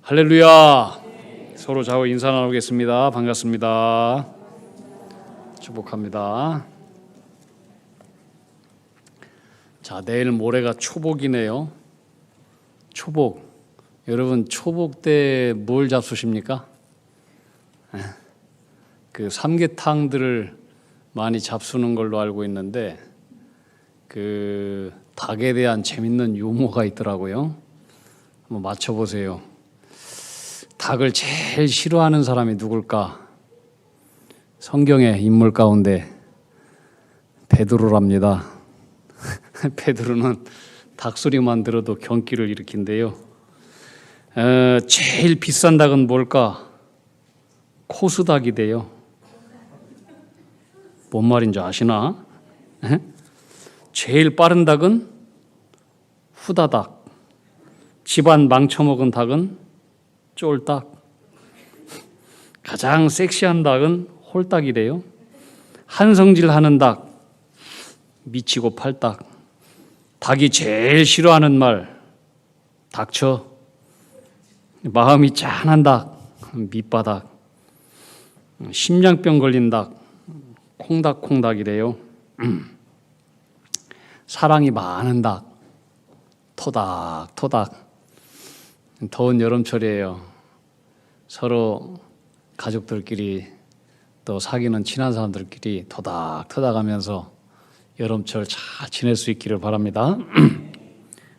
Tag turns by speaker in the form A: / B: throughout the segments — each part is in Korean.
A: 할렐루야. 서로 좌우 인사 나누겠습니다. 반갑습니다. 축복합니다. 자, 내일 모레가 초복이네요. 초복. 여러분 초복 때 뭘 잡수십니까? 그 삼계탕들을 많이 잡수는 걸로 알고 있는데 그 닭에 대한 재밌는 유머가 있더라고요. 한번 맞춰보세요. 닭을 제일 싫어하는 사람이 누굴까? 성경의 인물 가운데 베드로랍니다. 베드로는 닭소리만 들어도 경기를 일으킨대요. 제일 비싼 닭은 뭘까? 코스닭이래요. 뭔 말인지 아시나? 제일 빠른 닭은 후다닥. 집안 망쳐먹은 닭은 쫄닭. 가장 섹시한 닭은 홀딱이래요. 한성질하는 닭, 미치고 팔딱. 닭이 제일 싫어하는 말, 닥쳐. 마음이 짠한 닭, 밑바닥. 심장병 걸린 닭, 콩닥콩닥이래요. 사랑이 많은 닭, 토닥토닥. 더운 여름철이에요. 서로 가족들끼리 또 사귀는 친한 사람들끼리 토닥토닥하면서 여름철 잘 지낼 수 있기를 바랍니다.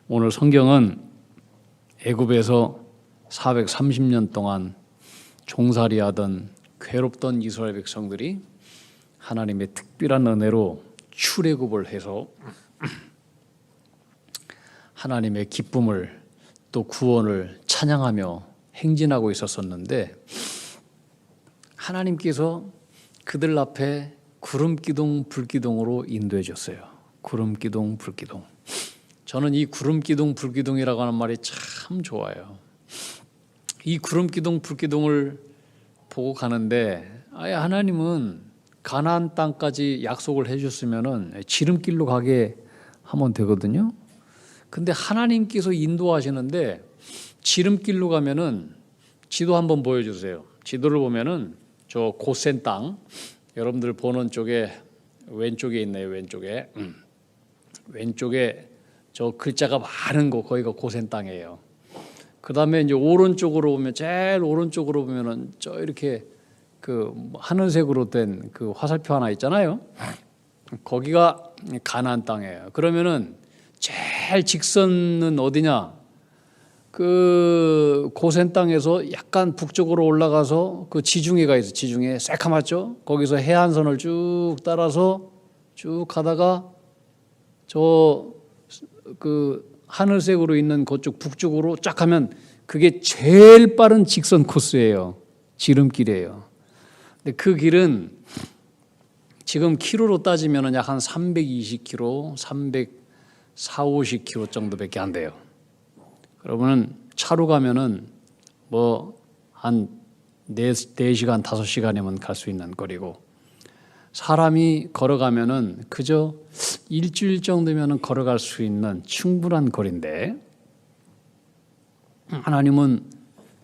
A: 오늘 성경은 애굽에서 430년 동안 종살이하던 괴롭던 이스라엘 백성들이 하나님의 특별한 은혜로 출애굽을 해서 하나님의 기쁨을 또 구원을 찬양하며 행진하고 있었었는데 하나님께서 그들 앞에 구름기둥 불기둥으로 인도해 줬어요. 구름기둥 불기둥. 저는 이 구름기둥 불기둥이라고 하는 말이 참 좋아요. 이 구름기둥 불기둥을 보고 가는데 아예 하나님은 가나안 땅까지 약속을 해주셨으면은 지름길로 가게 하면 되거든요. 근데 하나님께서 인도하시는데 지름길로 가면은 지도 한번 보여주세요. 지도를 보면은 저 고센 땅, 여러분들 보는 쪽에 왼쪽에 있네요. 왼쪽에 저 글자가 많은 거 거기가 고센 땅이에요. 그 다음에 이제 오른쪽으로 보면 제일 오른쪽으로 보면은 저 이렇게 그 하늘색으로 된 그 화살표 하나 있잖아요. 거기가 가나안 땅이에요. 그러면은 제일 직선은 어디냐? 그 고센 땅에서 약간 북쪽으로 올라가서 그 지중해가 있어. 지중해 새카맣죠? 거기서 해안선을 쭉 따라서 쭉 가다가 저 그 하늘색으로 있는 그쪽 북쪽으로 쫙 가면 그게 제일 빠른 직선 코스예요. 지름길이에요. 근데 그 길은 지금 키로로 따지면 약 한 320km, 340, 50km 정도밖에 안 돼요. 그러면 차로 가면은 뭐 한 4시간, 5시간이면 갈 수 있는 거리고 사람이 걸어가면은 그저 일주일 정도면은 걸어갈 수 있는 충분한 거리인데 하나님은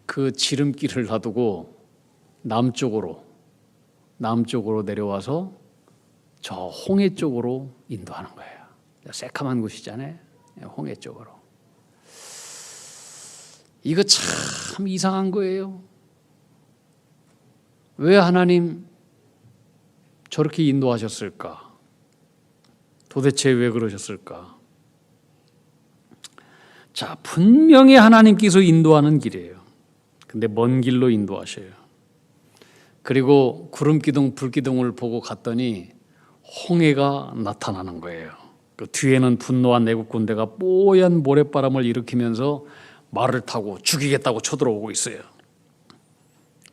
A: 그 지름길을 놔두고 남쪽으로 내려와서 저 홍해 쪽으로 인도하는 거예요. 새카만 곳이잖아요. 홍해 쪽으로. 이거 참 이상한 거예요. 왜 하나님 저렇게 인도하셨을까? 도대체 왜 그러셨을까? 자, 분명히 하나님께서 인도하는 길이에요. 근데 먼 길로 인도하셔요. 그리고 구름기둥 불기둥을 보고 갔더니 홍해가 나타나는 거예요. 그 뒤에는 분노한 애국 군대가 뽀얀 모래바람을 일으키면서 말을 타고 죽이겠다고 쳐들어오고 있어요.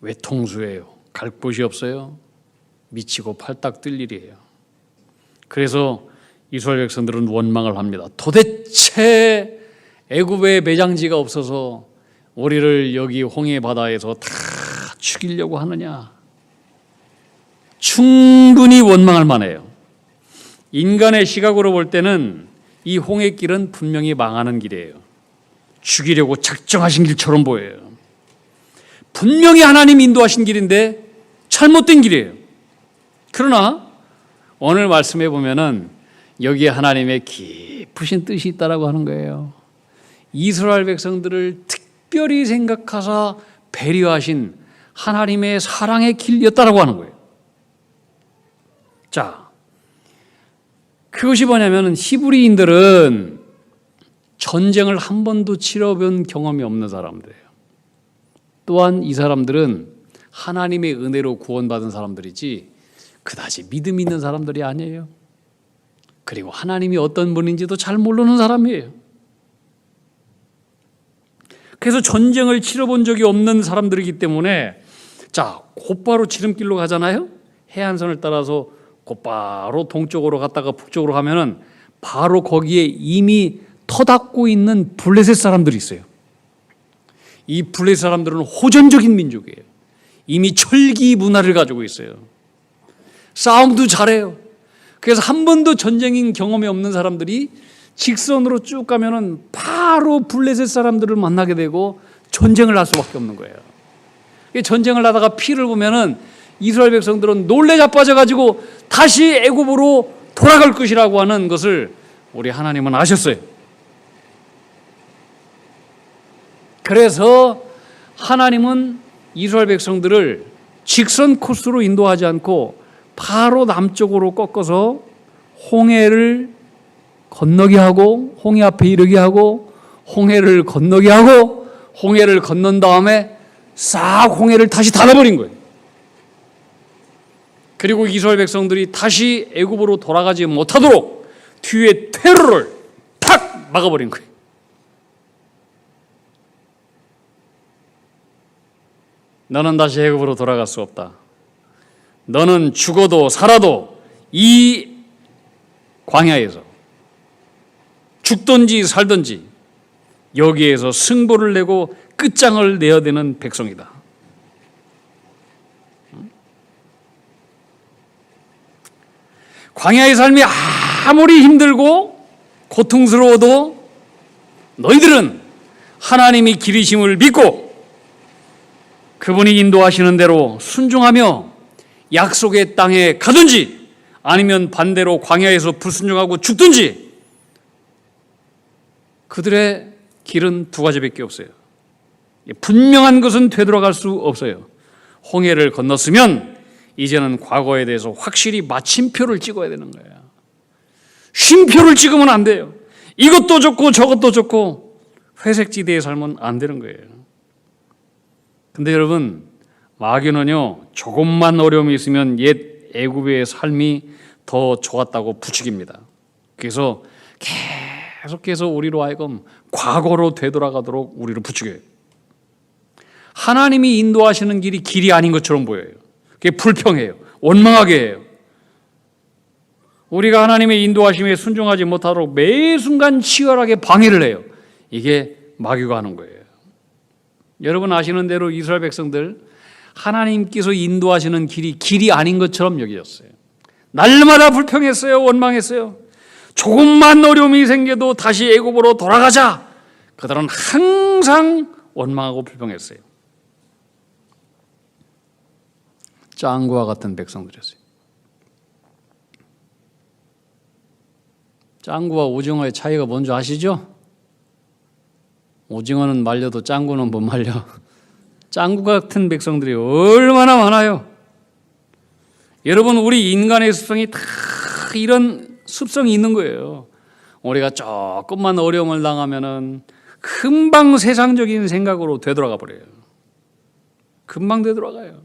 A: 외통수예요. 갈 곳이 없어요. 미치고 팔딱 뜰 일이에요. 그래서 이스라엘 백성들은 원망을 합니다. 도대체 애굽에 매장지가 없어서 우리를 여기 홍해 바다에서 다 죽이려고 하느냐. 충분히 원망할 만해요. 인간의 시각으로 볼 때는 이 홍해길은 분명히 망하는 길이에요. 죽이려고 작정하신 길처럼 보여요. 분명히 하나님 인도하신 길인데 잘못된 길이에요. 그러나 오늘 말씀해 보면은 여기에 하나님의 깊으신 뜻이 있다라고 하는 거예요. 이스라엘 백성들을 특별히 생각하사 배려하신 하나님의 사랑의 길이었다라고 하는 거예요. 자, 그것이 뭐냐면 히브리인들은 전쟁을 한 번도 치러본 경험이 없는 사람들이에요. 또한 이 사람들은 하나님의 은혜로 구원받은 사람들이지 그다지 믿음 있는 사람들이 아니에요. 그리고 하나님이 어떤 분인지도 잘 모르는 사람이에요. 그래서 전쟁을 치러본 적이 없는 사람들이기 때문에 자, 곧바로 지름길로 가잖아요. 해안선을 따라서 곧바로 동쪽으로 갔다가 북쪽으로 가면은 바로 거기에 이미 터닫고 있는 블레셋 사람들이 있어요. 이 블레셋 사람들은 호전적인 민족이에요. 이미 철기 문화를 가지고 있어요. 싸움도 잘해요. 그래서 한 번도 전쟁인 경험이 없는 사람들이 직선으로 쭉 가면은 바로 블레셋 사람들을 만나게 되고 전쟁을 할 수밖에 없는 거예요. 전쟁을 하다가 피를 보면은 이스라엘 백성들은 놀래 자빠져 가지고 다시 애굽으로 돌아갈 것이라고 하는 것을 우리 하나님은 아셨어요. 그래서 하나님은 이스라엘 백성들을 직선 코스로 인도하지 않고 바로 남쪽으로 꺾어서 홍해를 건너게 하고 홍해 앞에 이르게 하고 홍해를 건너게 하고 홍해를 건넌 다음에 싹 홍해를 다시 닫아버린 거예요. 그리고 이스라엘 백성들이 다시 애굽으로 돌아가지 못하도록 뒤에 퇴로를 탁 막아버린 거예요. 너는 다시 애굽으로 돌아갈 수 없다. 너는 죽어도 살아도 이 광야에서 죽든지 살든지 여기에서 승부를 내고 끝장을 내야 되는 백성이다. 광야의 삶이 아무리 힘들고 고통스러워도 너희들은 하나님이 길이심을 믿고 그분이 인도하시는 대로 순종하며 약속의 땅에 가든지 아니면 반대로 광야에서 불순종하고 죽든지 그들의 길은 두 가지밖에 없어요. 분명한 것은 되돌아갈 수 없어요. 홍해를 건넜으면 이제는 과거에 대해서 확실히 마침표를 찍어야 되는 거예요. 쉼표를 찍으면 안 돼요. 이것도 좋고 저것도 좋고 회색지대에 살면 안 되는 거예요. 근데 여러분, 마귀는요 조금만 어려움이 있으면 옛 애굽의 삶이 더 좋았다고 부추깁니다. 그래서 계속해서 우리로 하여금 과거로 되돌아가도록 우리를 부추겨요. 하나님이 인도하시는 길이 길이 아닌 것처럼 보여요. 그게 불평해요. 원망하게 해요. 우리가 하나님의 인도하심에 순종하지 못하도록 매 순간 치열하게 방해를 해요. 이게 마귀가 하는 거예요. 여러분 아시는 대로 이스라엘 백성들 하나님께서 인도하시는 길이 아닌 것처럼 여기졌어요. 날마다 불평했어요. 원망했어요. 조금만 어려움이 생겨도 다시 애굽으로 돌아가자. 그들은 항상 원망하고 불평했어요. 짱구와 같은 백성들이었어요. 짱구와 오징어의 차이가 뭔지 아시죠? 오징어는 말려도 짱구는 못 말려. 짱구 같은 백성들이 얼마나 많아요. 여러분 우리 인간의 습성이 다 이런 습성이 있는 거예요. 우리가 조금만 어려움을 당하면은 금방 세상적인 생각으로 되돌아가 버려요. 금방 되돌아가요.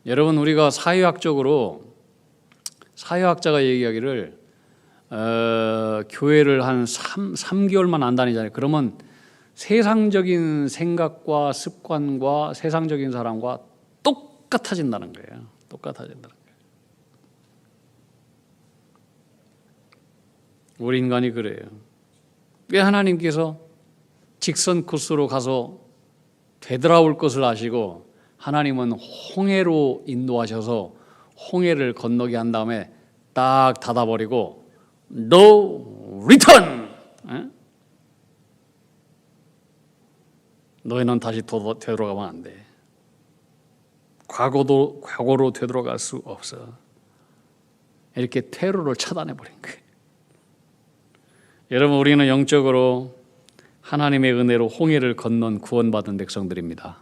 A: 여러분 우리가 사회학자가 얘기하기를 교회를 한 3개월만 안 다니잖아요. 그러면 세상적인 생각과 습관과 세상적인 사람과 똑같아진다는 거예요. 똑같아진다는 거예요. 우리 인간이 그래요. 왜 하나님께서 직선 코스로 가서 되돌아올 것을 아시고 하나님은 홍해로 인도하셔서 홍해를 건너게 한 다음에 딱 닫아버리고 No return. 너희는 다시 되돌아가면 안 돼. 과거로 되돌아갈 수 없어. 이렇게 퇴로를 차단해버린 거예요. 여러분, 우리는 영적으로 하나님의 은혜로 홍해를 건넌 구원받은 백성들입니다.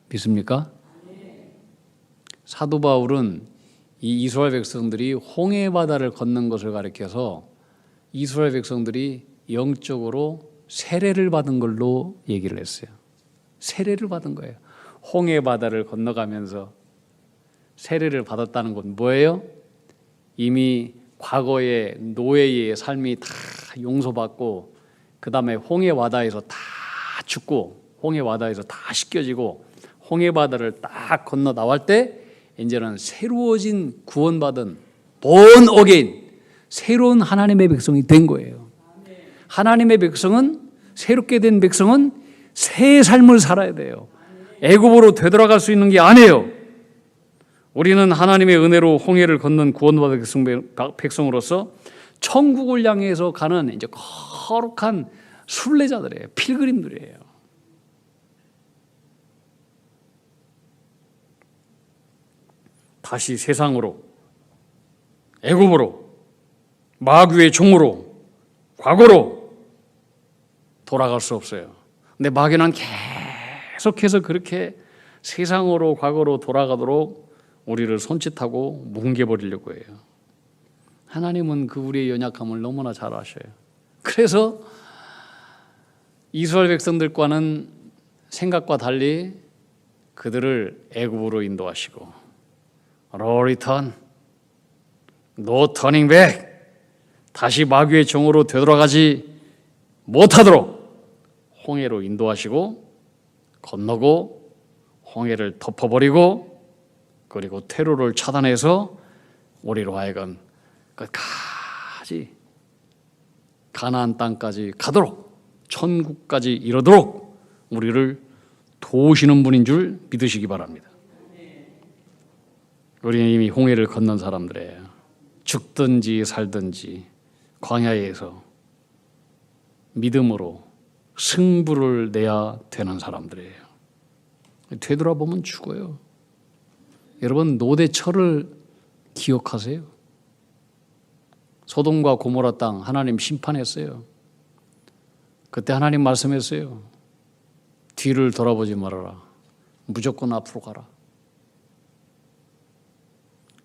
A: 믿습니까? 사도 바울은 이 이스라엘 백성들이 홍해 바다를 건넌 것을 가리켜서 이스라엘 백성들이 영적으로 세례를 받은 걸로 얘기를 했어요. 세례를 받은 거예요. 홍해 바다를 건너가면서 세례를 받았다는 건 뭐예요? 이미 과거의 노예의 삶이 다 용서받고 그 다음에 홍해 바다에서 다 죽고 홍해 바다에서 다 씻겨지고 홍해 바다를 딱 건너 나갈 때 이제는 새로워진 구원받은 본 어게인 새로운 하나님의 백성이 된 거예요. 하나님의 백성은 새롭게 된 백성은 새 삶을 살아야 돼요. 애굽으로 되돌아갈 수 있는 게 아니에요. 우리는 하나님의 은혜로 홍해를 건넌 구원받은 백성으로서 천국을 향해서 가는 이제 거룩한 순례자들이에요. 필그림들이에요. 다시 세상으로, 애굽으로, 마귀의 종으로, 과거로 돌아갈 수 없어요. 근데 마귀는 계속해서 그렇게 세상으로, 과거로 돌아가도록 우리를 손짓하고 뭉개버리려고 해요. 하나님은 그 우리의 연약함을 너무나 잘 아셔요. 그래서 이스라엘 백성들과는 생각과 달리 그들을 애굽으로 인도하시고 No return, no turning back, 다시 마귀의 종으로 되돌아가지 못하도록 홍해로 인도하시고 건너고 홍해를 덮어버리고 그리고 퇴로를 차단해서 우리로 하여금 끝까지 가나안 땅까지 가도록 천국까지 이르도록 우리를 도우시는 분인 줄 믿으시기 바랍니다. 우리는 이미 홍해를 건넌 사람들이에요. 죽든지 살든지 광야에서 믿음으로 승부를 내야 되는 사람들이에요. 되돌아보면 죽어요. 여러분, 노대처를 기억하세요. 소돔과 고모라 땅 하나님 심판했어요. 그때 하나님 말씀했어요. 뒤를 돌아보지 말아라. 무조건 앞으로 가라.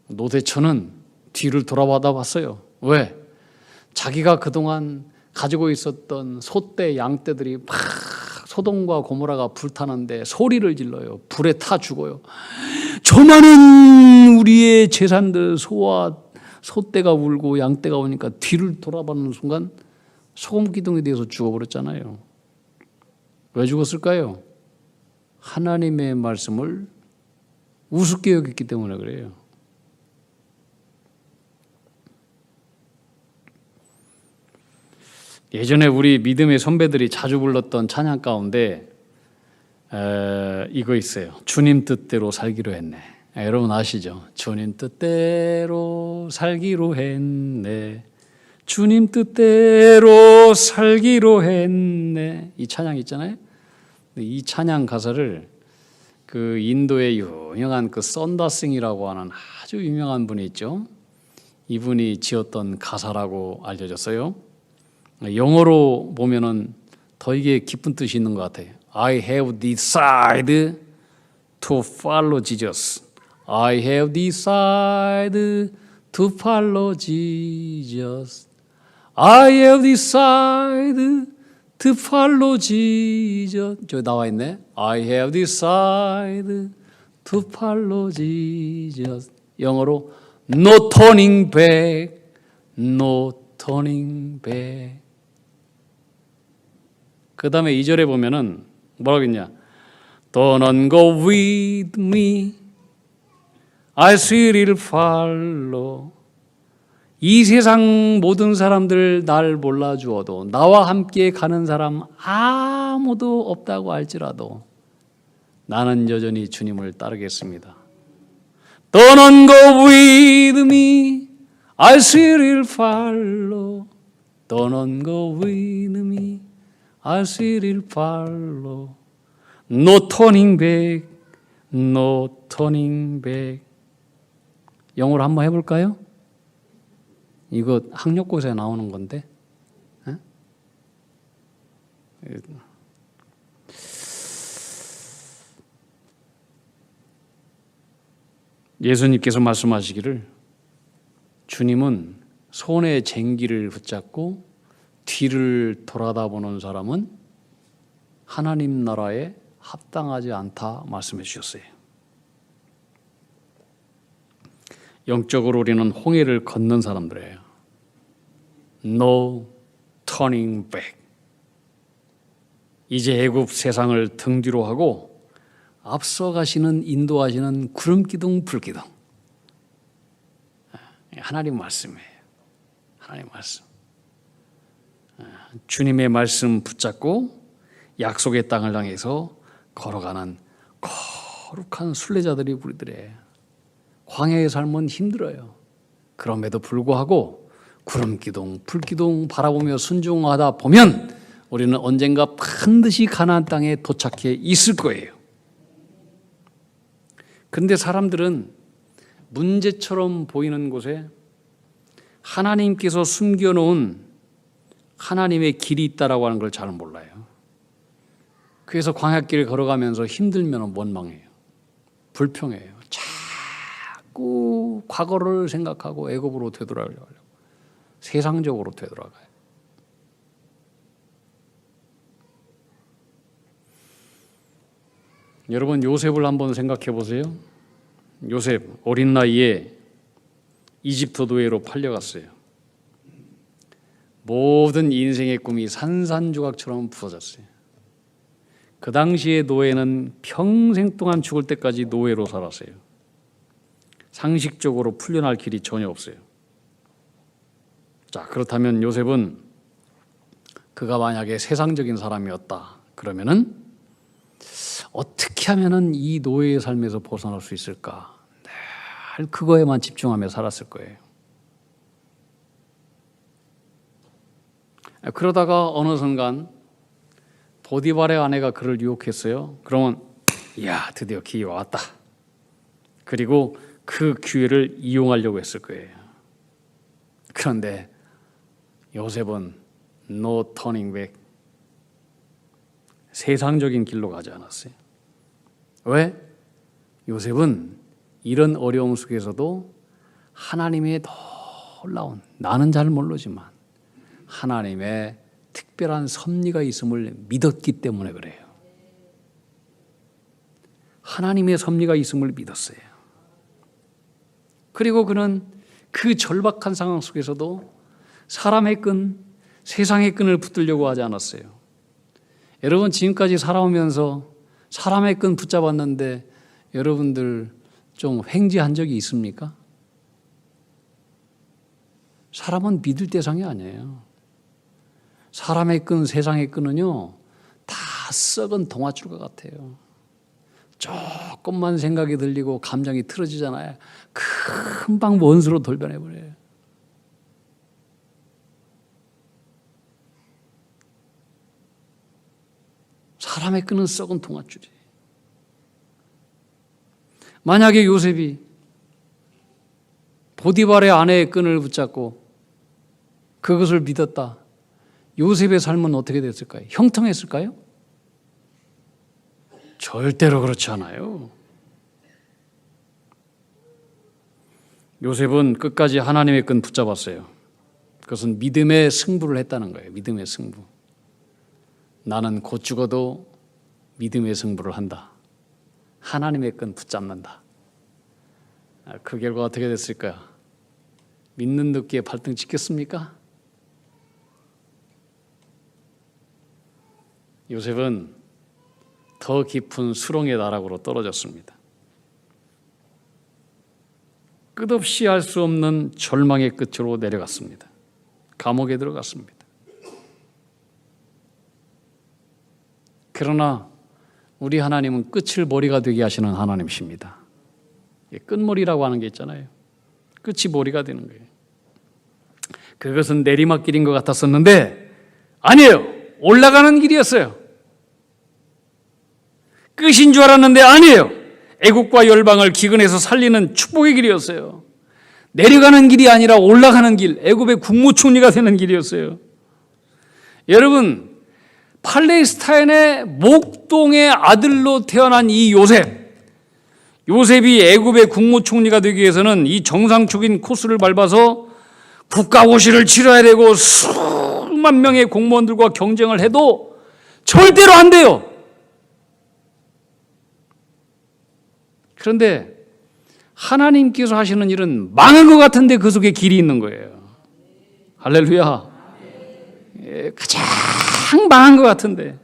A: 노대처는 뒤를 돌아보다 봤어요. 왜? 자기가 그동안 가지고 있었던 소떼, 양떼들이 막 소돔과 고모라가 불타는데 소리를 질러요. 불에 타 죽어요. 저 많은 우리의 재산들, 소와 소떼가 울고 양떼가 오니까 뒤를 돌아보는 순간 소금 기둥에 대해서 죽어버렸잖아요. 왜 죽었을까요? 하나님의 말씀을 우습게 여겼기 때문에 그래요. 예전에 우리 믿음의 선배들이 자주 불렀던 찬양 가운데 이거 있어요. 주님 뜻대로 살기로 했네. 여러분 아시죠? 주님 뜻대로 살기로 했네. 주님 뜻대로 살기로 했네. 이 찬양 있잖아요. 이 찬양 가사를 그 인도의 유명한 그 썬다싱이라고 하는 아주 유명한 분이 있죠. 이분이 지었던 가사라고 알려졌어요. 영어로 보면은 더 이게 깊은 뜻이 있는 것 같아요. I have decided to follow Jesus. I have decided to follow Jesus. I have decided to follow Jesus. 저기 나와 있네. I have decided to follow Jesus. 영어로 No turning back, no turning back. 그 다음에 2절에 보면은 뭐라고 했냐? Don't go with me, I will follow. 이 세상 모든 사람들 날 몰라주어도 나와 함께 가는 사람 아무도 없다고 할지라도 나는 여전히 주님을 따르겠습니다. Don't go with me, I will follow. Don't go with me, I still follow. No turning back, no turning back. 영어로 한번 해볼까요? 이거 학력고사에 나오는 건데. 에? 예수님께서 말씀하시기를 주님은 손에 쟁기를 붙잡고 뒤를 돌아다보는 사람은 하나님 나라에 합당하지 않다 말씀해 주셨어요. 영적으로 우리는 홍해를 걷는 사람들이에요. No turning back. 이제 애굽 세상을 등 뒤로 하고 앞서가시는 인도하시는 구름기둥 불기둥. 하나님 말씀이에요. 하나님 말씀. 주님의 말씀 붙잡고 약속의 땅을 향해서 걸어가는 거룩한 순례자들이 우리들이에요. 광야의 삶은 힘들어요. 그럼에도 불구하고 구름기둥, 불기둥 바라보며 순종하다 보면 우리는 언젠가 반드시 가나안 땅에 도착해 있을 거예요. 그런데 사람들은 문제처럼 보이는 곳에 하나님께서 숨겨놓은 하나님의 길이 있다라고 하는 걸 잘 몰라요. 그래서 광야길을 걸어가면서 힘들면 원망해요. 불평해요. 자꾸 과거를 생각하고 애굽으로 되돌아가려고 하려고. 세상적으로 되돌아가요. 여러분 요셉을 한번 생각해 보세요. 요셉 어린 나이에 이집트 노예로 팔려갔어요. 모든 인생의 꿈이 산산조각처럼 부서졌어요. 그 당시의 노예는 평생 동안 죽을 때까지 노예로 살았어요. 상식적으로 풀려날 길이 전혀 없어요. 자, 그렇다면 요셉은 그가 만약에 세상적인 사람이었다 그러면은 어떻게 하면은 이 노예의 삶에서 벗어날 수 있을까? 늘 그거에만 집중하며 살았을 거예요. 그러다가 어느 순간 보디발의 아내가 그를 유혹했어요. 그러면 이야 드디어 기회가 왔다. 그리고 그 기회를 이용하려고 했을 거예요. 그런데 요셉은 no turning back. 세상적인 길로 가지 않았어요. 왜? 요셉은 이런 어려움 속에서도 하나님의 놀라운, 나는 잘 모르지만 하나님의 특별한 섭리가 있음을 믿었기 때문에 그래요. 하나님의 섭리가 있음을 믿었어요. 그리고 그는 그 절박한 상황 속에서도 사람의 끈, 세상의 끈을 붙들려고 하지 않았어요. 여러분 지금까지 살아오면서 사람의 끈 붙잡았는데 여러분들 좀 횡재한 적이 있습니까? 사람은 믿을 대상이 아니에요. 사람의 끈, 세상의 끈은요 다 썩은 동아줄과 같아요. 조금만 생각이 들리고 감정이 틀어지잖아요. 금방 원수로 돌변해버려요. 사람의 끈은 썩은 동아줄이에요. 만약에 요셉이 보디발의 아내의 끈을 붙잡고 그것을 믿었다. 요셉의 삶은 어떻게 됐을까요? 형통했을까요? 절대로 그렇지 않아요. 요셉은 끝까지 하나님의 끈 붙잡았어요. 그것은 믿음의 승부를 했다는 거예요. 믿음의 승부. 나는 곧 죽어도 믿음의 승부를 한다. 하나님의 끈 붙잡는다. 그 결과 어떻게 됐을까요? 믿는 듯기에 발등 찍혔습니까? 요셉은 더 깊은 수렁의 나락으로 떨어졌습니다. 끝없이 알 수 없는 절망의 끝으로 내려갔습니다. 감옥에 들어갔습니다. 그러나 우리 하나님은 끝을 머리가 되게 하시는 하나님이십니다. 끝머리라고 하는 게 있잖아요. 끝이 머리가 되는 거예요. 그것은 내리막길인 것 같았었는데 아니에요. 올라가는 길이었어요. 끝인 줄 알았는데 아니에요. 애국과 열방을 기근에서 살리는 축복의 길이었어요. 내려가는 길이 아니라 올라가는 길, 애굽의 국무총리가 되는 길이었어요. 여러분, 팔레스타인의 목동의 아들로 태어난 이 요셉이 애굽의 국무총리가 되기 위해서는 이 정상적인 코스를 밟아서 국가고시를 치러야 되고 수만 명의 공무원들과 경쟁을 해도 절대로 안 돼요. 그런데 하나님께서 하시는 일은 망한 것 같은데 그 속에 길이 있는 거예요. 할렐루야. 가장 망한 것 같은데.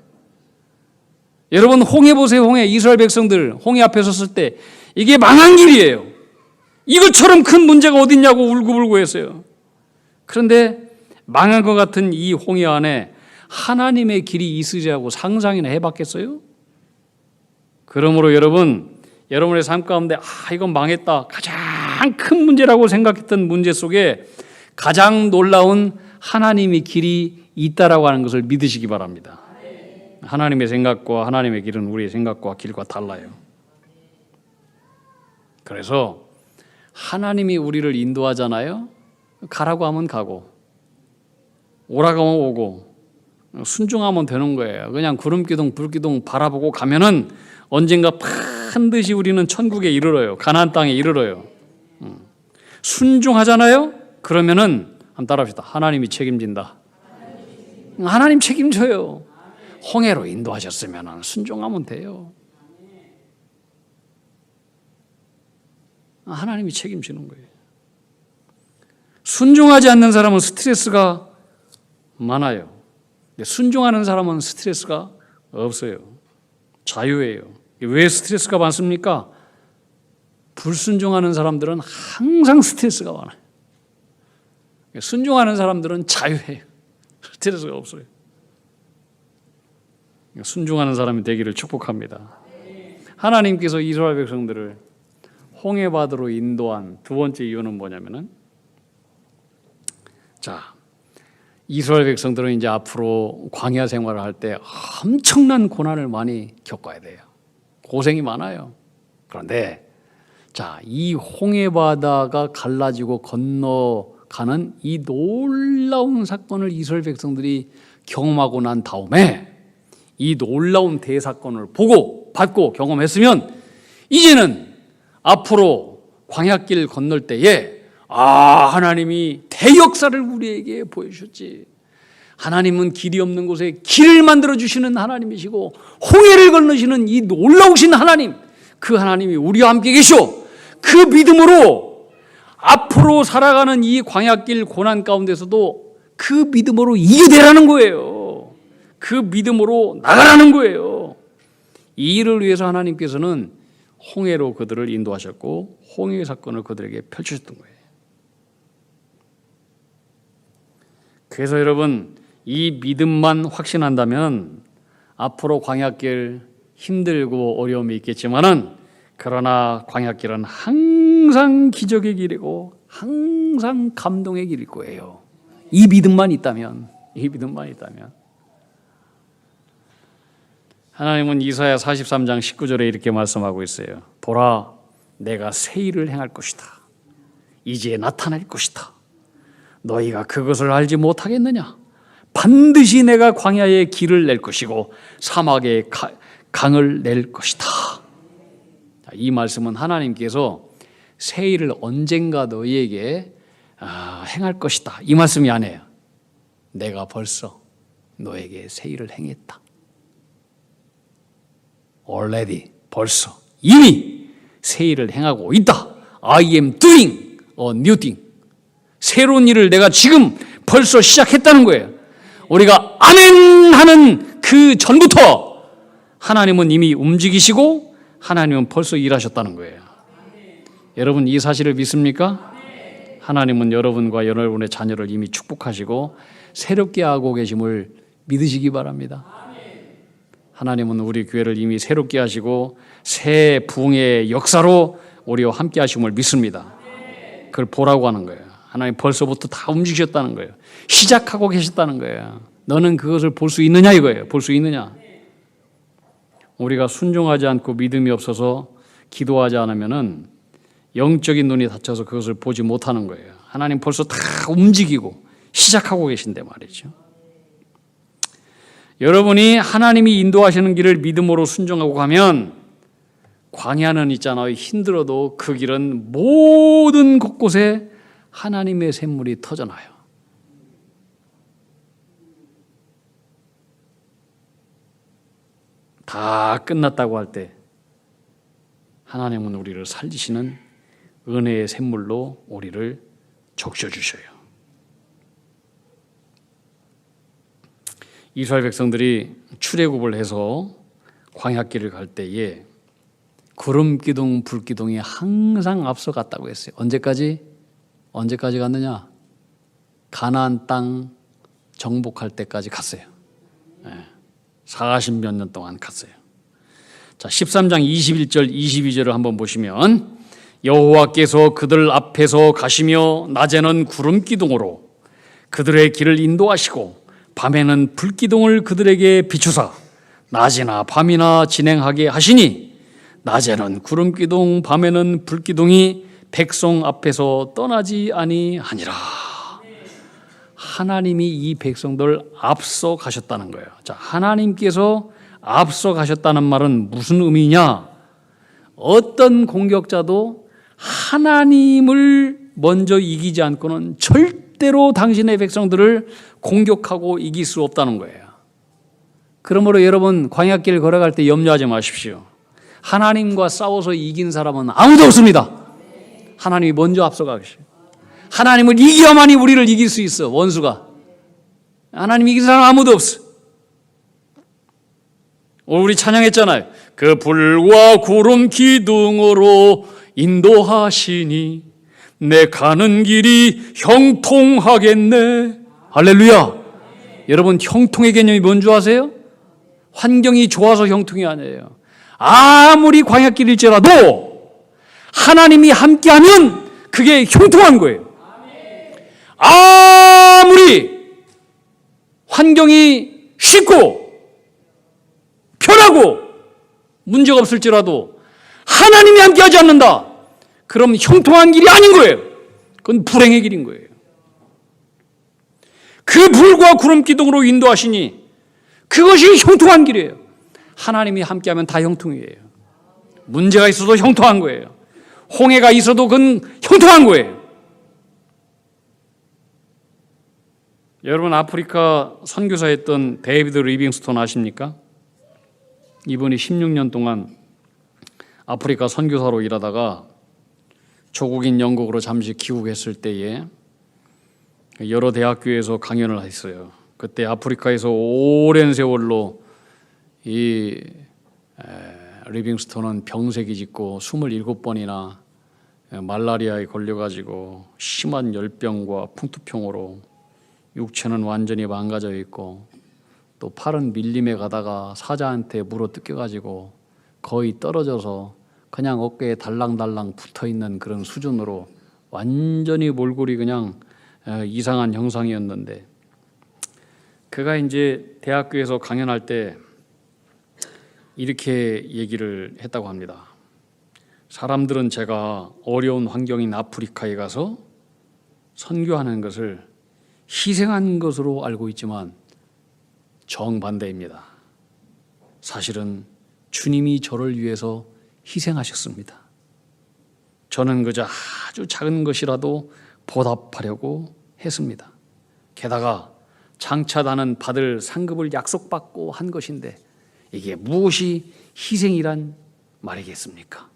A: 여러분 홍해 보세요. 홍해. 이스라엘 백성들 홍해 앞에 섰을 때 이게 망한 길이에요. 이것처럼 큰 문제가 어딨냐고 울고불고 했어요. 그런데 망한 것 같은 이 홍해 안에 하나님의 길이 있으리라고 상상이나 해봤겠어요? 그러므로 여러분의 삶 가운데 이건 망했다. 가장 큰 문제라고 생각했던 문제 속에 가장 놀라운 하나님의 길이 있다라고 하는 것을 믿으시기 바랍니다. 하나님의 생각과 하나님의 길은 우리의 생각과 길과 달라요. 그래서 하나님이 우리를 인도하잖아요. 가라고 하면 가고 오라고 하면 오고 순종하면 되는 거예요. 그냥 구름기둥 불기둥 바라보고 가면은 언젠가 반드시 우리는 천국에 이르러요. 가나안 땅에 이르러요. 순종하잖아요. 그러면은 한번 따라합시다. 하나님이 책임진다. 하나님 책임져요. 홍해로 인도하셨으면 순종하면 돼요. 하나님이 책임지는 거예요. 순종하지 않는 사람은 스트레스가 많아요. 근데 순종하는 사람은 스트레스가 없어요. 자유예요. 왜 스트레스가 많습니까? 불순종하는 사람들은 항상 스트레스가 많아요. 순종하는 사람들은 자유해요. 스트레스가 없어요. 순종하는 사람이 되기를 축복합니다. 하나님께서 이스라엘 백성들을 홍해바다로 인도한 두 번째 이유는 뭐냐면은, 이스라엘 백성들은 이제 앞으로 광야 생활을 할 때 엄청난 고난을 많이 겪어야 돼요. 고생이 많아요. 그런데 이 홍해바다가 갈라지고 건너가는 이 놀라운 사건을 이스라엘 백성들이 경험하고 난 다음에 이 놀라운 대사건을 받고 경험했으면 이제는 앞으로 광야길 건널 때에 하나님이 대역사를 우리에게 보여주셨지. 하나님은 길이 없는 곳에 길을 만들어주시는 하나님이시고 홍해를 건너시는 이 놀라우신 하나님, 그 하나님이 우리와 함께 계셔. 그 믿음으로 앞으로 살아가는 이 광야길 고난 가운데서도 그 믿음으로 이겨내라는 거예요. 그 믿음으로 나가라는 거예요. 이 일을 위해서 하나님께서는 홍해로 그들을 인도하셨고 홍해 사건을 그들에게 펼치셨던 거예요. 그래서 여러분, 이 믿음만 확신한다면 앞으로 광야길 힘들고 어려움이 있겠지만은, 그러나 광야길은 항상 기적의 길이고 항상 감동의 길일 거예요. 이 믿음만 있다면. 하나님은 이사야 43장 19절에 이렇게 말씀하고 있어요. 보라, 내가 새 일을 행할 것이다. 이제 나타날 것이다. 너희가 그것을 알지 못하겠느냐? 반드시 내가 광야에 길을 낼 것이고 사막에 강을 낼 것이다. 이 말씀은 하나님께서 새 일을 언젠가 너희에게 행할 것이다, 이 말씀이 아니에요. 내가 벌써 너에게 새 일을 행했다. already, 벌써 이미 새 일을 행하고 있다. I am doing a new thing. 새로운 일을 내가 지금 벌써 시작했다는 거예요. 우리가 아멘 하는 그 전부터 하나님은 이미 움직이시고 하나님은 벌써 일하셨다는 거예요. 여러분, 이 사실을 믿습니까? 하나님은 여러분과 여러분의 자녀를 이미 축복하시고 새롭게 하고 계심을 믿으시기 바랍니다. 하나님은 우리 교회를 이미 새롭게 하시고 새 부흥의 역사로 우리와 함께 하심을 믿습니다. 그걸 보라고 하는 거예요. 하나님 벌써부터 다 움직이셨다는 거예요. 시작하고 계셨다는 거예요. 너는 그것을 볼 수 있느냐 이거예요. 볼 수 있느냐. 우리가 순종하지 않고 믿음이 없어서 기도하지 않으면은 영적인 눈이 닫혀서 그것을 보지 못하는 거예요. 하나님 벌써 다 움직이고 시작하고 계신데 말이죠. 여러분이 하나님이 인도하시는 길을 믿음으로 순종하고 가면 광야는 있잖아요. 힘들어도 그 길은 모든 곳곳에 하나님의 샘물이 터져나요. 다 끝났다고 할 때 하나님은 우리를 살리시는 은혜의 샘물로 우리를 적셔주셔요. 이스라엘 백성들이 출애굽을 해서 광야길을 갈 때에 구름 기둥, 불 기둥이 항상 앞서갔다고 했어요. 언제까지 갔느냐? 가나안 땅 정복할 때까지 갔어요. 40몇 년 동안 갔어요. 자, 13장 21절 22절을 한번 보시면 여호와께서 그들 앞에서 가시며 낮에는 구름 기둥으로 그들의 길을 인도하시고 밤에는 불 기둥을 그들에게 비추사 낮이나 밤이나 진행하게 하시니 낮에는 구름 기둥 밤에는 불 기둥이 백성 앞에서 떠나지 아니하니라. 하나님이 이 백성들 앞서 가셨다는 거예요. 자, 하나님께서 앞서 가셨다는 말은 무슨 의미냐? 어떤 공격자도 하나님을 먼저 이기지 않고는 절대로 당신의 백성들을 공격하고 이길 수 없다는 거예요. 그러므로 여러분 광야길 걸어갈 때 염려하지 마십시오. 하나님과 싸워서 이긴 사람은 아무도 없습니다. 하나님이 먼저 앞서가 계셔요. 하나님을 이겨야만이 우리를 이길 수 있어. 원수가. 하나님 이긴 사람 아무도 없어. 우리 찬양했잖아요. 그 불과 구름 기둥으로 인도하시니 내 가는 길이 형통하겠네. 할렐루야. 여러분 형통의 개념이 뭔지 아세요? 환경이 좋아서 형통이 아니에요. 아무리 광야길일지라도 하나님이 함께하면 그게 형통한 거예요. 아무리 환경이 쉽고 편하고 문제가 없을지라도 하나님이 함께하지 않는다. 그럼 형통한 길이 아닌 거예요. 그건 불행의 길인 거예요. 그 불과 구름 기둥으로 인도하시니 그것이 형통한 길이에요. 하나님이 함께하면 다 형통이에요. 문제가 있어도 형통한 거예요. 홍해가 있어도 그건 형통한 거예요. 여러분 아프리카 선교사였던 데이비드 리빙스톤 아십니까? 이분이 16년 동안 아프리카 선교사로 일하다가 조국인 영국으로 잠시 귀국했을 때에 여러 대학교에서 강연을 했어요. 그때 아프리카에서 오랜 세월로 이 리빙스톤은 병색이 짙고 27번이나 말라리아에 걸려가지고 심한 열병과 풍투병으로 육체는 완전히 망가져 있고 또 팔은 밀림에 가다가 사자한테 물어 뜯겨가지고 거의 떨어져서 그냥 어깨에 달랑달랑 붙어있는 그런 수준으로 완전히 몰골이 그냥 이상한 형상이었는데 그가 이제 대학교에서 강연할 때 이렇게 얘기를 했다고 합니다. 사람들은 제가 어려운 환경인 아프리카에 가서 선교하는 것을 희생한 것으로 알고 있지만 정반대입니다. 사실은 주님이 저를 위해서 희생하셨습니다. 저는 그저 아주 작은 것이라도 보답하려고 했습니다. 게다가 장차 나는 받을 상급을 약속받고 한 것인데 이게 무엇이 희생이란 말이겠습니까?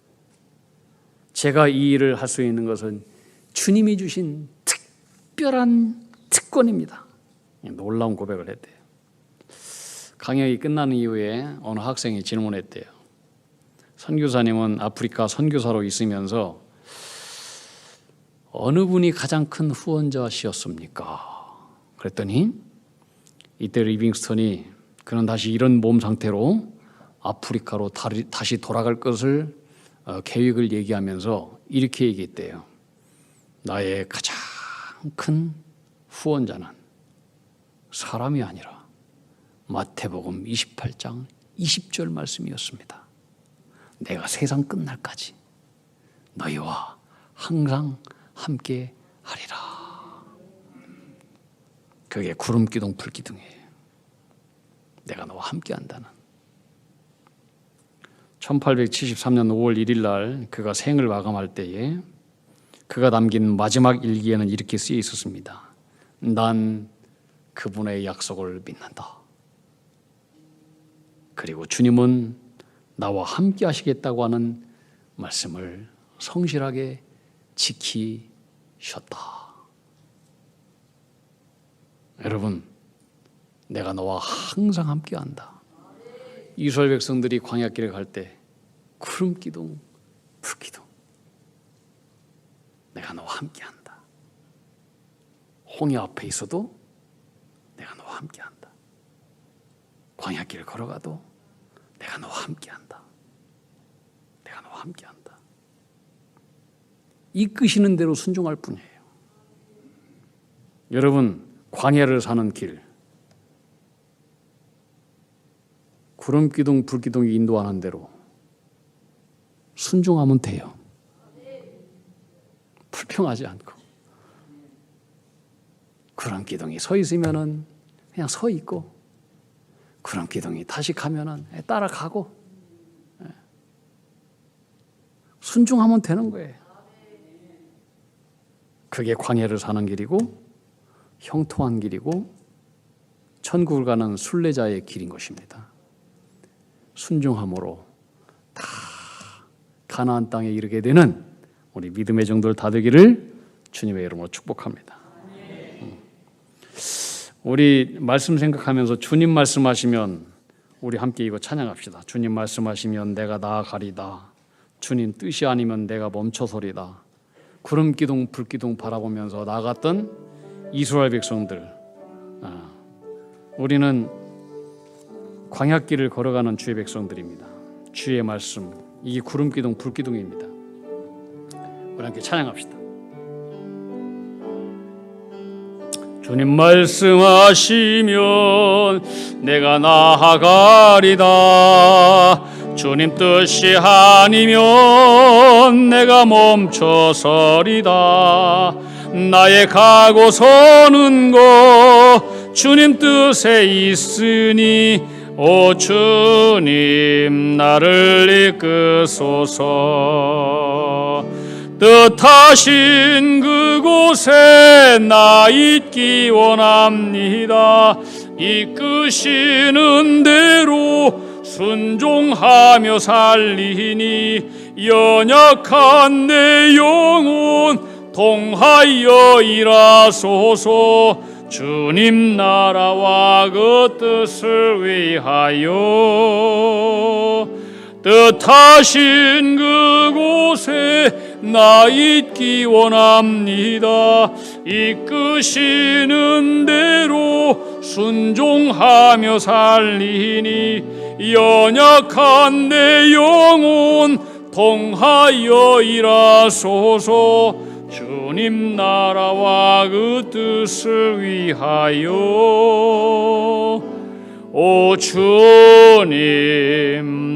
A: 제가 이 일을 할 수 있는 것은 주님이 주신 특별한 특권입니다. 놀라운 고백을 했대요. 강연이 끝나는 이후에 어느 학생이 질문했대요. 선교사님은 아프리카 선교사로 있으면서 어느 분이 가장 큰 후원자시었습니까? 그랬더니 이때 리빙스턴이 그는 다시 이런 몸 상태로 아프리카로 다시 돌아갈 것을 계획을 얘기하면서 이렇게 얘기했대요. 나의 가장 큰 후원자는 사람이 아니라 마태복음 28장 20절 말씀이었습니다. 내가 세상 끝날까지 너희와 항상 함께 하리라. 그게 구름기둥 불기둥이에요. 내가 너와 함께 한다는. 1873년 5월 1일 날 그가 생을 마감할 때에 그가 남긴 마지막 일기에는 이렇게 쓰여 있었습니다. 난 그분의 약속을 믿는다. 그리고 주님은 나와 함께 하시겠다고 하는 말씀을 성실하게 지키셨다. 여러분, 내가 너와 항상 함께 한다. 이스라엘 백성들이 광야길을 갈 때 구름기둥, 불기둥, 내가 너와 함께 한다. 홍해 앞에 있어도 내가 너와 함께 한다. 광야길을 걸어가도 내가 너와 함께 한다. 내가 너와 함께 한다. 이끄시는 대로 순종할 뿐이에요. 여러분, 광야를 사는 길, 구름기둥, 불기둥이 인도하는 대로 순종하면 돼요. 불평하지 않고. 구름기둥이 서 있으면은 그냥 서 있고, 구름기둥이 다시 가면은 따라가고, 순종하면 되는 거예요. 그게 광야를 사는 길이고, 형통한 길이고, 천국을 가는 순례자의 길인 것입니다. 순종함으로 다 가나안 땅에 이르게 되는 우리 믿음의 정도를 다 되기를 주님의 이름으로 축복합니다. 우리 말씀 생각하면서 주님 말씀하시면 우리 함께 이거 찬양합시다. 주님 말씀하시면 내가 나아가리다. 주님 뜻이 아니면 내가 멈춰서리다. 구름기둥 불기둥 바라보면서 나갔던 이스라엘 백성들, 우리는 광야길을 걸어가는 주의 백성들입니다. 주의 말씀, 이게 구름기둥 불기둥입니다. 우리 함께 찬양합시다. 주님 말씀하시면 내가 나아가리다. 주님 뜻이 아니면 내가 멈춰서리다. 나의 가고 서는 곳 주님 뜻에 있으니 오 주님 나를 이끄소서. 뜻하신 그곳에 나 있기 원합니다. 이끄시는 대로 순종하며 살리니 연약한 내 영혼 통하여 일하소서. 주님 나라와 그 뜻을 위하여 뜻하신 그곳에 나 있기 원합니다. 이끄시는 대로 순종하며 살리니 연약한 내 영혼 통하여 일하소서. 주님 나라와 그 뜻을 위하여 오 주님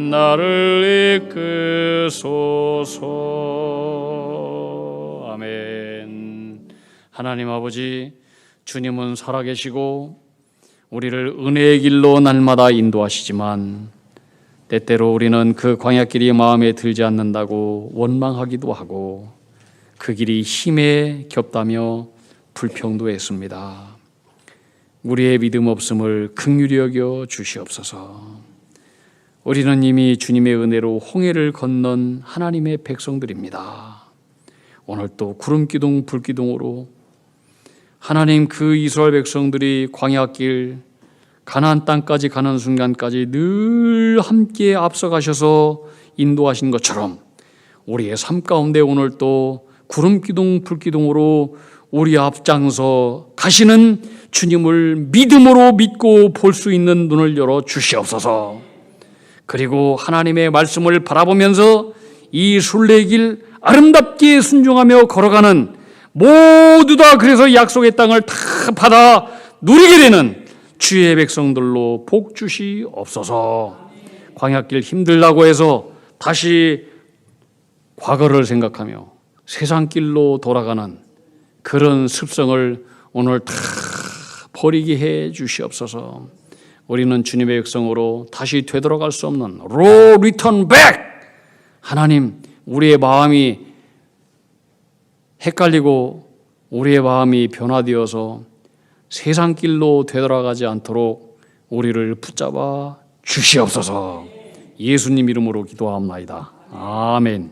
A: 나를 이끄소서. 아멘. 하나님 아버지, 주님은 살아계시고 우리를 은혜의 길로 날마다 인도하시지만 때때로 우리는 그 광야길이 마음에 들지 않는다고 원망하기도 하고 그 길이 힘에 겹다며 불평도 했습니다. 우리의 믿음 없음을 긍휼히 여겨 주시옵소서. 우리는 이미 주님의 은혜로 홍해를 건넌 하나님의 백성들입니다. 오늘 또 구름기둥 불기둥으로 하나님 그 이스라엘 백성들이 광야길 가나안 땅까지 가는 순간까지 늘 함께 앞서가셔서 인도하신 것처럼 우리의 삶 가운데 오늘 또 구름기둥 불기둥으로 우리 앞장서 가시는 주님을 믿음으로 믿고 볼 수 있는 눈을 열어 주시옵소서. 그리고 하나님의 말씀을 바라보면서 이 순례길 아름답게 순종하며 걸어가는 모두 다 그래서 약속의 땅을 다 받아 누리게 되는 주의 백성들로 복 주시옵소서. 광야길 힘들다고 해서 다시 과거를 생각하며 세상 길로 돌아가는 그런 습성을 오늘 다 버리게 해 주시옵소서. 우리는 주님의 백성으로 다시 되돌아갈 수 없는 return back. 하나님, 우리의 마음이 헷갈리고 우리의 마음이 변화되어서 세상 길로 되돌아가지 않도록 우리를 붙잡아 주시옵소서. 예수님 이름으로 기도하옵나이다. 아멘.